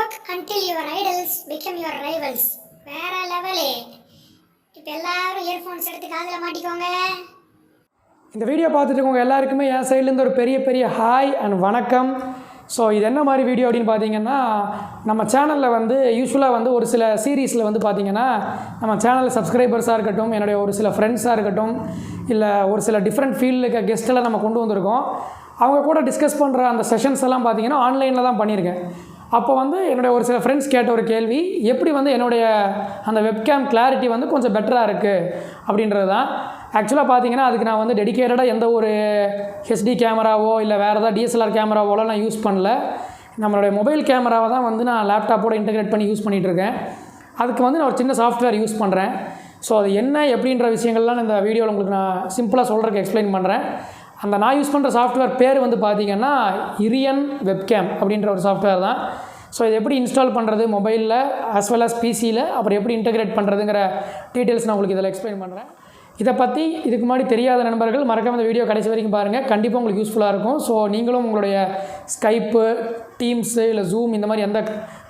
work until your idols become your rivals. வேற லெவலே. இப்போ எல்லாரும் இயர்ஃபோன்ஸ் எடுத்து காதில் மாட்டிக்கோங்க. இந்த வீடியோ பார்த்துட்டு இருக்கவங்க எல்லாருக்குமே என் சைட்லேருந்து ஒரு பெரிய ஹாய் அண்ட் வணக்கம். ஸோ இது என்ன மாதிரி வீடியோ அப்படின்னு பார்த்தீங்கன்னா, நம்ம சேனலில் வந்து யூஸ்வலாக வந்து ஒரு சில சீரீஸில் வந்து பார்த்திங்கன்னா, நம்ம சேனலில் சப்ஸ்கிரைபர்ஸாக இருக்கட்டும், என்னுடைய ஒரு சில ஃப்ரெண்ட்ஸாக இருக்கட்டும், இல்லை ஒரு சில டிஃப்ரெண்ட் ஃபீல்டில் இருக்க கெஸ்ட்டெல்லாம் நம்ம கொண்டு வந்திருக்கோம். அவங்க கூட டிஸ்கஸ் பண்ணுற அந்த செஷன்ஸ் எல்லாம் பார்த்திங்கன்னா ஆன்லைனில் தான் பண்ணியிருக்கேன். அப்போ வந்து என்னுடைய ஒரு சில ஃப்ரெண்ட்ஸ் கேட்ட ஒரு கேள்வி, எப்படி வந்து என்னுடைய அந்த வெப்கேம் கிளாரிட்டி வந்து கொஞ்சம் பெட்டராக இருக்குது அப்படின்றது தான். ஆக்சுவலாக பார்த்தீங்கன்னா அதுக்கு நான் வந்து டெடிக்கேட்டடாக எந்த ஒரு ஹெச்டி கேமராவோ இல்லை வேறு ஏதாவது டிஎஸ்எல்ஆர் கேமராவோலாம் நான் யூஸ் பண்ணல. நம்மளுடைய மொபைல் கேமராவை தான் வந்து நான் லேப்டாப்போட இன்டெகிரேட் பண்ணி யூஸ் பண்ணிகிட்ருக்கேன். அதுக்கு வந்து நான் ஒரு சின்ன சாஃப்ட்வேர் யூஸ் பண்ணுறேன். ஸோ அது என்ன எப்படின்ற விஷயங்கள்லாம் இந்த வீடியோவில் உங்களுக்கு நான் சிம்பிளாக சொல்கிறதுக்கு எக்ஸ்பிளைன் பண்ணுறேன். அந்த நான் யூஸ் பண்ணுற சாஃப்ட்வேர் பேர் வந்து பார்த்திங்கன்னா இரியன் வெப்கேம் அப்படின்ற ஒரு சாஃப்ட்வேர் தான். ஸோ இது எப்படி இன்ஸ்டால் பண்ணுறது மொபைலில் ஆஸ் வெல் அஸ் பிசியில், அப்புறம் எப்படி இன்டெகிரேட் பண்ணுறதுங்கிற டீட்டெயில்ஸ் நான் உங்களுக்கு இதில் எக்ஸ்பிளைன் பண்ணுறேன். இதை பற்றி இதுக்கு முன்னாடி தெரியாத நண்பர்கள் மறக்காம இந்த வீடியோ கடைசி வரைக்கும் பாருங்கள். கண்டிப்பாக உங்களுக்கு யூஸ்ஃபுல்லாக இருக்கும். ஸோ நீங்களும் உங்களுடைய ஸ்கைப்பு, டீம்ஸு இல்லை ஜூம் இந்த மாதிரி எந்த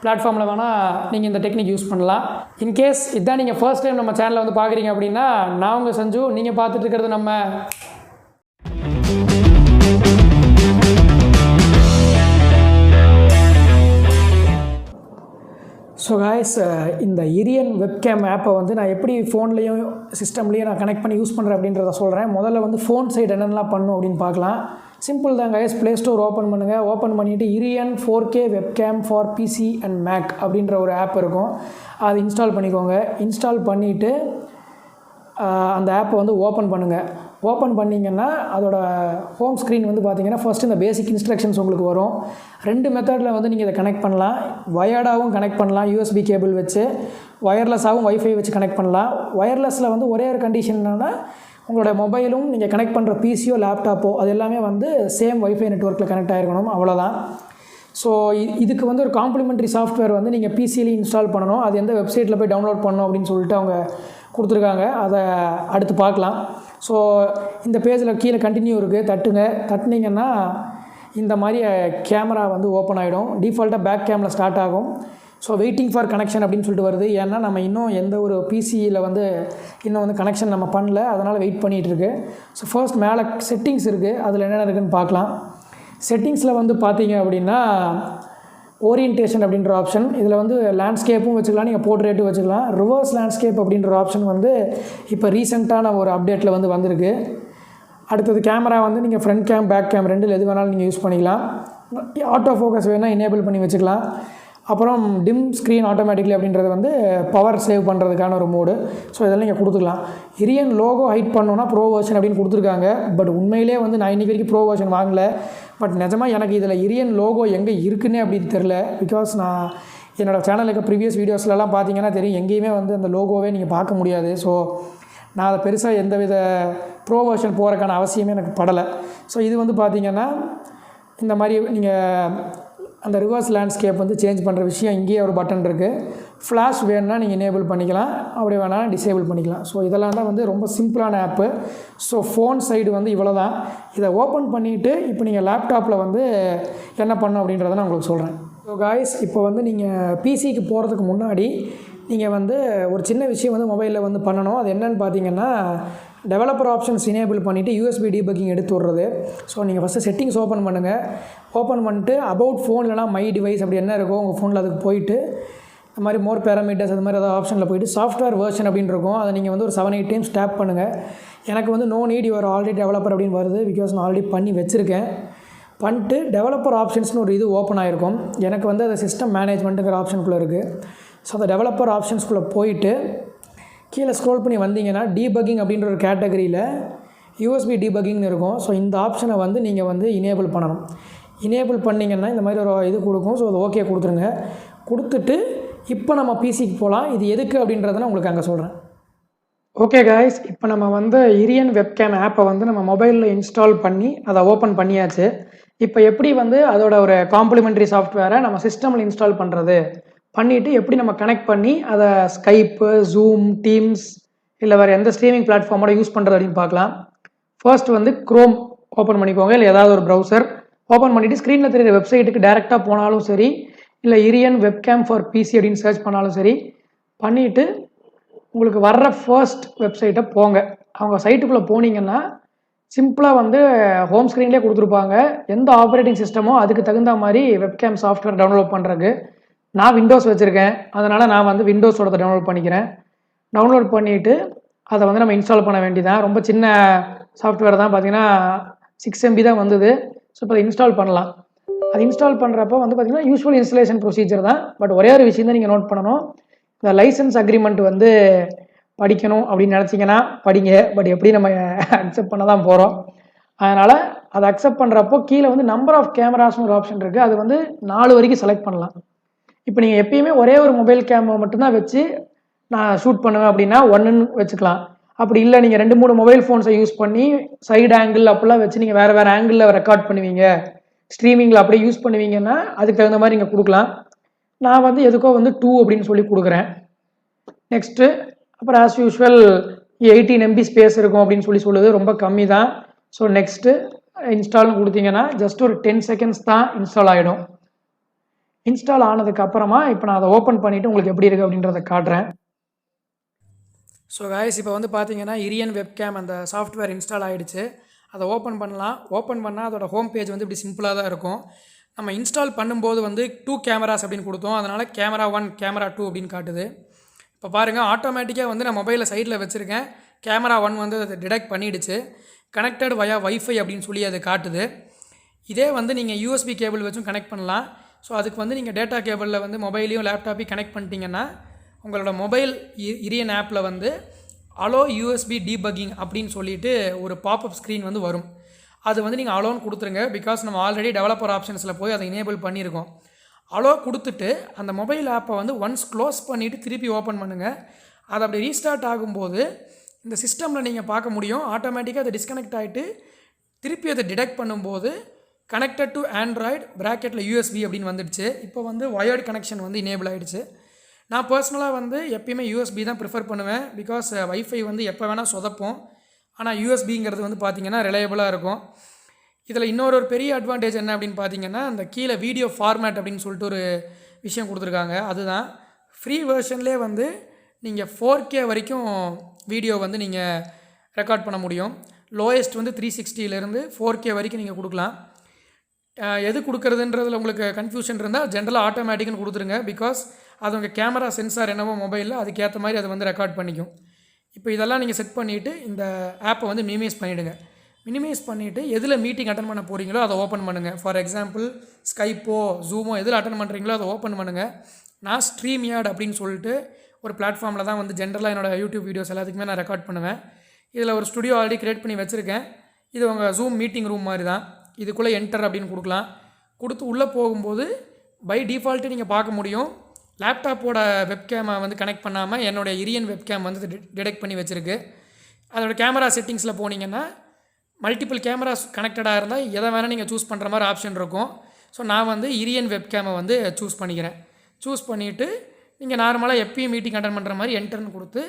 பிளாட்ஃபார்மில் வேணால் நீங்கள் இந்த டெக்னிக் யூஸ் பண்ணலாம். இன்கேஸ் இதான் நீங்கள் ஃபர்ஸ்ட் டைம் நம்ம சேனலை வந்து பார்க்குறீங்க அப்படின்னா, நான் உங்கள் சஞ்சு, நீங்கள் பார்த்துட்டு இருக்கிறது நம்ம ஸோ காய்ஸ், இந்த இரியன் வெப்கேம் ஆப்பை வந்து நான் எப்படி ஃபோன்லேயும் சிஸ்டம்லேயும் நான் கனெக்ட் பண்ணி யூஸ் பண்ணுறேன் அப்படின்றத சொல்கிறேன். முதல்ல வந்து ஃபோன் சைடு என்னென்னலாம் பண்ணும் அப்படின்னு பார்க்கலாம். சிம்பிள் தான் காய்ஸ். ப்ளே ஸ்டோர் ஓப்பன் பண்ணுங்கள். ஓப்பன் பண்ணிவிட்டு Iriun 4K webcam for PC and Mac அப்படின்ற ஒரு ஆப் இருக்கும். அது இன்ஸ்டால் பண்ணிக்கோங்க. இன்ஸ்டால் பண்ணிவிட்டு அந்த ஆப்பை வந்து ஓப்பன் பண்ணுங்கள். ஓப்பன் பண்ணிங்கன்னா அதோட ஹோம் ஸ்க்ரீன் வந்து பார்த்திங்கன்னா ஃபஸ்ட்டு இந்த பேசிக் இன்ஸ்ட்ரக்ஷன்ஸ் உங்களுக்கு வரும். 2 மெத்தடில் வந்து நீங்கள் இதை கனெக்ட் பண்ணலாம். வயர்டாகவும் கனெக்ட் பண்ணலாம், யூஎஸ்பி கேபிள் வச்சு. ஒயர்லெஸ்ஸாகவும் வைஃபை வச்சு கனெக்ட் பண்ணலாம். ஒயர்லெஸில் வந்து ஒரே ஒரு கண்டிஷன் என்னென்னா, உங்களோட மொபைலும் நீங்கள் கனெக்ட் பண்ணுற பிசியோ லேப்டாப்போ அது எல்லாமே வந்து சேம் வைஃபை நெட்வொர்க்கில் கனெக்ட் ஆகிருக்கணும், அவ்வளோதான். ஸோ இதுக்கு வந்து ஒரு காம்ப்ளிமெண்ட்ரி சாஃப்ட்வேர் வந்து நீங்கள் பிசியிலையும் இன்ஸ்டால் பண்ணணும். அது எந்த வெப்சைட்டில் போய் டவுன்லோட் பண்ணணும் அப்படின்னு சொல்லிட்டு அவங்க கொடுத்துருக்காங்க. அதை அடுத்து பார்க்கலாம். ஸோ இந்த பேஜில் கீழே கண்டினியூ இருக்குது, தட்டுனீங்கன்னா இந்த மாதிரி கேமரா வந்து ஓப்பன் ஆகிடும். டிஃபால்ட்டாக பேக் கேமில் ஸ்டார்ட் ஆகும். ஸோ வெயிட்டிங் ஃபார் கனெக்ஷன் அப்படின்னு சொல்லிட்டு வருது. ஏன்னா நம்ம இன்னும் எந்த ஒரு பிசியில் வந்து இன்னும் வந்து கனெக்ஷன் நம்ம பண்ணல, அதனால் வெயிட் பண்ணிகிட்டு இருக்கு. ஸோ ஃபர்ஸ்ட் மேலே செட்டிங்ஸ் இருக்குது, அதில் என்னென்ன இருக்குதுன்னு பார்க்கலாம். செட்டிங்ஸில் வந்து பார்த்தீங்க அப்படின்னா ஓரியன்டேஷன் அப்படின்ற ஆப்ஷன், இதில் வந்து லேண்ட்ஸ்கேப்பும் வச்சுக்கலாம், நீங்கள் போர்ட்ரேட்டும் வச்சுக்கலாம். ரிவர்ஸ் லேண்ட்ஸ்கேப் அப்படின்ற ஆப்ஷன் வந்து இப்போ ரீசெண்டான ஒரு அப்டேட்டில் வந்து வந்திருக்கு. அடுத்தது கேமரா வந்து நீங்கள் ஃப்ரண்ட் கேம், பேக் கேம் ரெண்டில் எது வேணாலும் நீங்கள் யூஸ் பண்ணிக்கலாம். ஆட்டோ ஃபோக்கஸ் வேணால் எனேபிள் பண்ணி வச்சுக்கலாம். அப்புறம் டிம் ஸ்க்ரீன் ஆட்டோமேட்டிக்லி அப்படின்றது வந்து பவர் சேவ் பண்ணுறதுக்கான ஒரு மோடு. ஸோ இதெல்லாம் நீங்கள் கொடுத்துக்கலாம். இரியன் லோகோ ஹைட் பண்ணோன்னா ப்ரோ வெர்ஷன் அப்படின்னு கொடுத்துருக்காங்க. பட் உண்மையிலே வந்து நான் இன்றைக்கி வரைக்கும் ப்ரோ வெர்ஷன் வாங்கலை. பட் நிஜமாக எனக்கு இதில் இரியன் லோகோ எங்கே இருக்குன்னே அப்படின்னு தெரில. பிகாஸ் நான் என்னோடய சேனலுக்கு ப்ரீவியஸ் வீடியோஸ்லலாம் பார்த்தீங்கன்னா தெரியும், எங்கேயுமே வந்து அந்த லோகோவே நீங்கள் பார்க்க முடியாது. ஸோ நான் அதை பெருசாக எந்தவித ப்ரோ வெர்ஷன் போகிறதுக்கான அவசியமே எனக்கு படலை. ஸோ இது வந்து பார்த்திங்கன்னா இந்த மாதிரி நீங்கள் அந்த ரிவர்ஸ் லேண்ட்ஸ்கேப் வந்து சேஞ்ச் பண்ணுற விஷயம் இங்கேயே ஒரு பட்டன் இருக்குது. ஃப்ளாஷ் வேணுன்னா நீங்கள் எனேபிள் பண்ணிக்கலாம், அப்படி வேணாலும் டிசேபிள் பண்ணிக்கலாம். ஸோ இதெல்லாம் தான் வந்து ரொம்ப சிம்பிளான ஆப்பு. ஸோ ஃபோன் சைடு வந்து இவ்வளோ தான். இதை ஓப்பன் பண்ணிவிட்டு இப்போ நீங்கள் லேப்டாப்பில் வந்து என்ன பண்ணணும் அப்படின்றத நான் உங்களுக்கு சொல்கிறேன். ஸோ காய்ஸ், இப்போ வந்து நீங்கள் பிசிக்கு போகிறதுக்கு முன்னாடி நீங்கள் வந்து ஒரு சின்ன விஷயம் வந்து மொபைலில் வந்து பண்ணணும். அது என்னென்னு பார்த்தீங்கன்னா, டெவலப்பர் ஆப்ஷன்ஸ் எனேபிள் பண்ணிவிட்டு யூஎஸ்பி டீபக்கிங் எடுத்து விட்றது. ஸோ நீங்கள் ஃபஸ்ட்டு செட்டிங்ஸ் ஓப்பன் பண்ணுங்கள். ஓப்பன் பண்ணிட்டு அபவுட் ஃபோன் இல்லைனா மை டிவைஸ் அப்படி என்ன இருக்கோ உங்கள் ஃபோனில் அதுக்கு போயிட்டு இந்த மாதிரி மோர் பேராமீட்டர்ஸ் அது மாதிரி ஏதாவது ஆப்ஷனில் போயிட்டு சாஃப்ட்வேர் வெர்ஷன் அப்படின்னு இருக்கும். அதை நீங்கள் வந்து ஒரு 7-8 டைம்ஸ் டேப் பண்ணுங்கள். எனக்கு வந்து no need your already developer அப்படின்னு வருது. பிகாஸ் நான் ஆல்ரெடி பண்ணி வச்சுருக்கேன். பண்ணிட்டு டெவலப்பர் ஆப்ஷன்ஸ்னு ஒரு இது ஓப்பன் ஆகிருக்கும். எனக்கு வந்து அது சிஸ்டம் மேனேஜ்மெண்ட்டுங்கிற ஆப்ஷனுக்குள்ளே இருக்குது. ஸோ அந்த டெவலப்பர் ஆப்ஷன்ஸ்குள்ளே போயிட்டு கீழே ஸ்க்ரோல் பண்ணி வந்தீங்கன்னா டீபக்கிங் அப்படின்ற ஒரு கேட்டகரியில் யூஎஸ்பி டீபக்கிங்னு இருக்கும். ஸோ இந்த ஆப்ஷனை வந்து நீங்கள் வந்து எனேபிள் பண்ணணும். எனேபிள் பண்ணிங்கன்னா இந்த மாதிரி ஒரு இது கொடுக்கும். ஸோ அது ஓகே கொடுத்துருங்க. கொடுத்துட்டு இப்போ நம்ம பிசிக்கு போகலாம். இது எதுக்கு அப்படின்றத நான் உங்களுக்கு அங்கே சொல்கிறேன். ஓகே காய்ஸ், இப்போ நம்ம வந்து இரியன் வெப்கேம் ஆப்பை வந்து நம்ம மொபைலில் இன்ஸ்டால் பண்ணி அதை ஓப்பன் பண்ணியாச்சு. இப்போ எப்படி வந்து அதோட ஒரு காம்ப்ளிமெண்ட்ரி சாஃப்ட்வேரை நம்ம சிஸ்டமில் இன்ஸ்டால் பண்ணுறது பண்ணிவிட்டு எப்படி நம்ம கனெக்ட் பண்ணி அதை ஸ்கைப்பு, ஜூம், டீம்ஸ் இல்லை வேறு எந்த ஸ்ட்ரீமிங் பிளாட்ஃபார்மோட யூஸ் பண்ணுறது அப்படின்னு பார்க்கலாம். ஃபர்ஸ்ட் வந்து க்ரோம் ஓப்பன் பண்ணிக்கோங்க, இல்லை ஏதாவது ஒரு ப்ரௌசர் ஓப்பன் பண்ணிவிட்டு ஸ்க்ரீனில் தெரியுற வெப்சைட்டுக்கு டேரெக்டாக போனாலும் சரி, இல்லை இரியன் வெப்கேம் ஃபார் பிசி அப்படின்னு சர்ச் பண்ணாலும் சரி, பண்ணிவிட்டு உங்களுக்கு வர்ற ஃபர்ஸ்ட் வெப்சைட்டை போங்க. அவங்க சைட்டுக்குள்ளே போனீங்கன்னா சிம்பிளாக வந்து ஹோம் ஸ்க்ரீன்லேயே கொடுத்துருப்பாங்க. எந்த ஆப்ரேட்டிங் சிஸ்டமோ அதுக்கு தகுந்த மாதிரி வெப்கேம் சாஃப்ட்வேர் டவுன்லோட் பண்ணுறதுக்கு. நான் விண்டோஸ் வச்சுருக்கேன், அதனால் நான் வந்து விண்டோஸோட டவுன்லோட் பண்ணிக்கிறேன். டவுன்லோட் பண்ணிவிட்டு அதை வந்து நம்ம இன்ஸ்டால் பண்ண வேண்டியதான். ரொம்ப சின்ன சாஃப்ட்வேர் தான், பார்த்தீங்கன்னா 6 MB தான் வந்தது. ஸோ இப்போ அதை இன்ஸ்டால் பண்ணலாம். அது இன்ஸ்டால் பண்ணுறப்போ வந்து பார்த்திங்கன்னா யூஸ்வல் இன்ஸ்டலேஷன் ப்ரொசீஜர் தான். பட் ஒரே ஒரு விஷயம் தான் நீங்கள் நோட் பண்ணணும். இந்த லைசன்ஸ் அக்ரிமெண்ட் வந்து படிக்கணும் அப்படின்னு நினச்சிங்கன்னா படிங்க. பட் எப்படி நம்ம அக்செப்ட் பண்ண தான் போகிறோம். அதனால் அதை அக்செப்ட் பண்ணுறப்போ கீழே வந்து நம்பர் ஆஃப் கேமராஸ்னு ஒரு ஆப்ஷன் இருக்குது. அது வந்து 4 வரைக்கும் செலக்ட் பண்ணலாம். இப்போ நீங்கள் எப்பயுமே ஒரே ஒரு மொபைல் கேமரா மட்டும்தான் வச்சு நான் ஷூட் பண்ணுவேன் அப்படின்னா 1ன்னு வச்சுக்கலாம். அப்படி இல்லை நீங்கள் 2-3 மொபைல் ஃபோன்ஸை யூஸ் பண்ணி சைடு ஆங்கிள் அப்படிலாம் வச்சு நீங்கள் வேறு வேறு ஆங்கிளில் ரெக்கார்ட் பண்ணுவீங்க, ஸ்ட்ரீமிங்கில் அப்படியே யூஸ் பண்ணுவீங்கன்னா அதுக்கு தகுந்த மாதிரி நீங்கள் கொடுக்கலாம். நான் வந்து எதுக்கோ வந்து 2 அப்படின்னு சொல்லி கொடுக்குறேன். நெக்ஸ்ட்டு அப்புறம் ஆஸ் யூஷுவல் 18 MB ஸ்பேஸ் இருக்கும் அப்படின்னு சொல்லுது. ரொம்ப கம்மி தான். ஸோ நெக்ஸ்ட்டு இன்ஸ்டால்னு கொடுத்தீங்கன்னா ஜஸ்ட் ஒரு 10 செகண்ட்ஸ் தான் இன்ஸ்டால் ஆகிடும். இன்ஸ்டால் ஆனதுக்கு அப்புறமா இப்போ நான் அதை ஓப்பன் பண்ணிவிட்டு உங்களுக்கு எப்படி இருக்குது அப்படின்றத காட்டுறேன். ஸோ காய்ஸ், இப்போ வந்து பார்த்தீங்கன்னா இரியன் வெப்கேம் அந்த சாஃப்ட்வேர் இன்ஸ்டால் ஆகிடுச்சு. அதை ஓப்பன் பண்ணலாம். ஓப்பன் பண்ணால் அதோட ஹோம் பேஜ் வந்து இப்படி சிம்பிளாக தான் இருக்கும். நம்ம இன்ஸ்டால் பண்ணும்போது வந்து 2 கேமராஸ் அப்படின்னு கொடுத்தோம். அதனால் கேமரா 1 கேமரா 2 அப்படின்னு காட்டுது. இப்போ பாருங்கள், ஆட்டோமேட்டிக்காக வந்து நான் மொபைலில் சைடில் வச்சுருக்கேன். கேமரா 1 வந்து அதை டிடெக்ட் பண்ணிடுச்சு. கனெக்டட் வயா வைஃபை அப்படின்னு சொல்லி அது காட்டுது. இதே வந்து நீங்கள் யூஎஸ்பி கேபிள் வச்சும் கனெக்ட் பண்ணலாம். ஸோ அதுக்கு வந்து நீங்கள் டேட்டா கேபிளில் வந்து மொபைலையும் லேப்டாப்பையும் கனெக்ட் பண்ணிட்டீங்கன்னா உங்களோட மொபைல் இரியன் ஆப்பில் வந்து அலோ யூஎஸ்பி டீபக்கிங் அப்படின்னு சொல்லிட்டு ஒரு பாப்அப் ஸ்க்ரீன் வந்து வரும். அது வந்து நீங்கள் அலோன்னு கொடுத்துருங்க. பிகாஸ் நம்ம ஆல்ரெடி டெவலப்பர் ஆப்ஷன்ஸில் போய் அதை எனேபிள் பண்ணியிருக்கோம். அலோ கொடுத்துட்டு அந்த மொபைல் ஆப்பை வந்து ஒன்ஸ் க்ளோஸ் பண்ணிவிட்டு திருப்பி ஓப்பன் பண்ணுங்கள். அது அப்படி ரீஸ்டார்ட் ஆகும்போது இந்த சிஸ்டமில் நீங்கள் பார்க்க முடியும். ஆட்டோமேட்டிக்காக அதை டிஸ்கனெக்ட் ஆகிட்டு திருப்பி அதை டிடெக்ட் பண்ணும்போது கனெக்டட் டு ஆண்ட்ராய்டு ப்ராக்கெட்டில் யூஎஸ்பி அப்படின்னு வந்துடுச்சு. இப்போ வந்து வயர்டு கனெக்ஷன் வந்து எனேபிள் ஆகிடுச்சு. நான் பர்சனலாக வந்து எப்பயுமே யூஎஸ்பி தான் ப்ரிஃபர் பண்ணுவேன். பிகாஸ் வைஃபை வந்து எப்போ வேணால் சொதப்போம். ஆனால் யூஎஸ்பிங்கிறது வந்து பார்த்திங்கன்னா ரிலையபிளாக இருக்கும். இதில் இன்னொரு பெரிய அட்வான்டேஜ் என்ன அப்படின்னு பார்த்தீங்கன்னா, அந்த கீழே வீடியோ ஃபார்மேட் அப்படின்னு சொல்லிட்டு ஒரு விஷயம் கொடுத்துருக்காங்க. அதுதான் ஃப்ரீ வெர்ஷன்லேயே வந்து நீங்கள் 4K வரைக்கும் வீடியோ வந்து நீங்கள் ரெக்கார்ட் பண்ண முடியும். லோயஸ்ட் வந்து 360லேருந்து 4K வரைக்கும் நீங்கள் கொடுக்கலாம். எது கொடுக்குறதுன்றதில் உங்களுக்கு கன்ஃபியூஷன் இருந்தால் ஜென்ரலாக ஆட்டோமேட்டிக்னு கொடுத்துருங்க. பிகாஸ் அது உங்கள் கேமரா சென்சார் என்னவோ மொபைலில் அதுக்கேற்ற மாதிரி அதை வந்து ரெக்கார்ட் பண்ணிக்கும். இப்போ இதெல்லாம் நீங்கள் செட் பண்ணிவிட்டு இந்த ஆப்பை வந்து மினிமைஸ் பண்ணிவிடுங்க. மினிமைஸ் பண்ணிவிட்டு எதில் மீட்டிங் அட்டன் பண்ண போகிறீங்களோ அதை ஓப்பன் பண்ணுங்கள். ஃபார் எக்ஸாம்பிள் ஸ்கைப்போ ஜூமோ எதில் அட்டன் பண்ணுறீங்களோ அதை ஓப்பன் பண்ணுங்கள். நான் ஸ்ட்ரீம்யார்ட் அப்படின்னு சொல்லிட்டு ஒரு பிளாட்ஃபார்மில் தான் வந்து ஜென்ரலாக என்னோடய யூடியூப் வீடியோஸ் எல்லாத்துக்குமே நான் ரெக்கார்ட் பண்ணுவேன். இதில் ஒரு ஸ்டுடியோ ஆல்ரெடி க்ரியேட் பண்ணி வச்சுருக்கேன். இது உங்கள் ஜூம் மீட்டிங் ரூம் மாதிரி தான். இதுக்குள்ளே என்டர் அப்படின்னு கொடுக்கலாம். கொடுத்து உள்ளே போகும்போது பை டிஃபால்ட்டு நீங்கள் பார்க்க முடியும். லேப்டாப்போட வெப்கேமை வந்து கனெக்ட் பண்ணாமல் என்னோடய இரியன் வெப்கேம் வந்து டிடெக்ட் பண்ணி வச்சுருக்கு. அதோட கேமரா செட்டிங்ஸில் போனீங்கன்னா மல்டிபிள் கேமராஸ் கனெக்டடாக இருந்தால் எதை வேணால் நீங்கள் சூஸ் பண்ணுற மாதிரி ஆப்ஷன் இருக்கும். ஸோ நான் வந்து இரியன் வெப்கேமை வந்து சூஸ் பண்ணிக்கிறேன். சூஸ் பண்ணிவிட்டு நீங்கள் நார்மலாக எப்பயும் மீட்டிங் அட்டன் பண்ணுற மாதிரி என்டர்னு கொடுத்து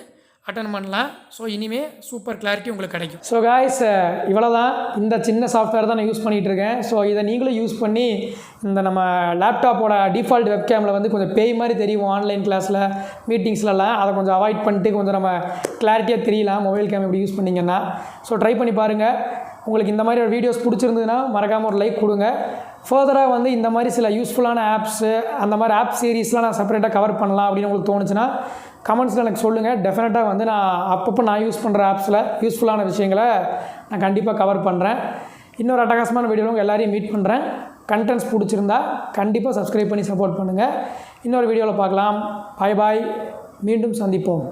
அட்டன் பண்ணலாம். ஸோ இனிமேல் சூப்பர் கிளாரிட்டி உங்களுக்கு கிடைக்கும். ஸோ காய்ஸ், இவ்வளோ தான். இந்த சின்ன சாஃப்ட்வேர் தான் நான் யூஸ் பண்ணிகிட்டு இருக்கேன். ஸோ இதை நீங்களும் யூஸ் பண்ணி இந்த நம்ம லேப்டாப்போட டிஃபால்ட் வெப்கேமில் வந்து கொஞ்சம் பேய் மாதிரி தெரியும் ஆன்லைன் கிளாஸில் மீட்டிங்ஸ்லலாம். அதை கொஞ்சம் அவாய்ட் பண்ணிட்டு கொஞ்சம் நம்ம கிளாரிட்டியாக தெரியலாம் மொபைல் கேம் எப்படி யூஸ் பண்ணிங்கன்னா. ஸோ ட்ரை பண்ணி பாருங்கள். உங்களுக்கு இந்த மாதிரி ஒரு வீடியோஸ் பிடிச்சிருந்ததுன்னா மறக்காமல் ஒரு லைக் கொடுங்க. ஃபர்தராக வந்து இந்த மாதிரி சில யூஸ்ஃபுல்லான ஆப்ஸு அந்த மாதிரி ஆப் சீரீஸ்லாம் நான் செப்பரேட்டாக கவர் பண்ணலாம் அப்படின்னு உங்களுக்கு தோணுச்சுன்னா கமெண்ட்ஸில் எனக்கு சொல்லுங்கள். டெஃபினட்டாக வந்து நான் அப்பப்போ நான் யூஸ் பண்ணுற ஆப்ஸில் யூஸ்ஃபுல்லான விஷயங்களை நான் கண்டிப்பாக கவர் பண்ணுறேன். இன்னொரு அட்டகாசமான வீடியோவில் உங்கள் எல்லாரையும் மீட் பண்ணுறேன். கண்டென்ட்ஸ் பிடிச்சிருந்தா கண்டிப்பாக சப்ஸ்கிரைப் பண்ணி சப்போர்ட் பண்ணுங்கள். இன்னொரு வீடியோவில் பார்க்கலாம். பாய் பாய். மீண்டும் சந்திப்போம்.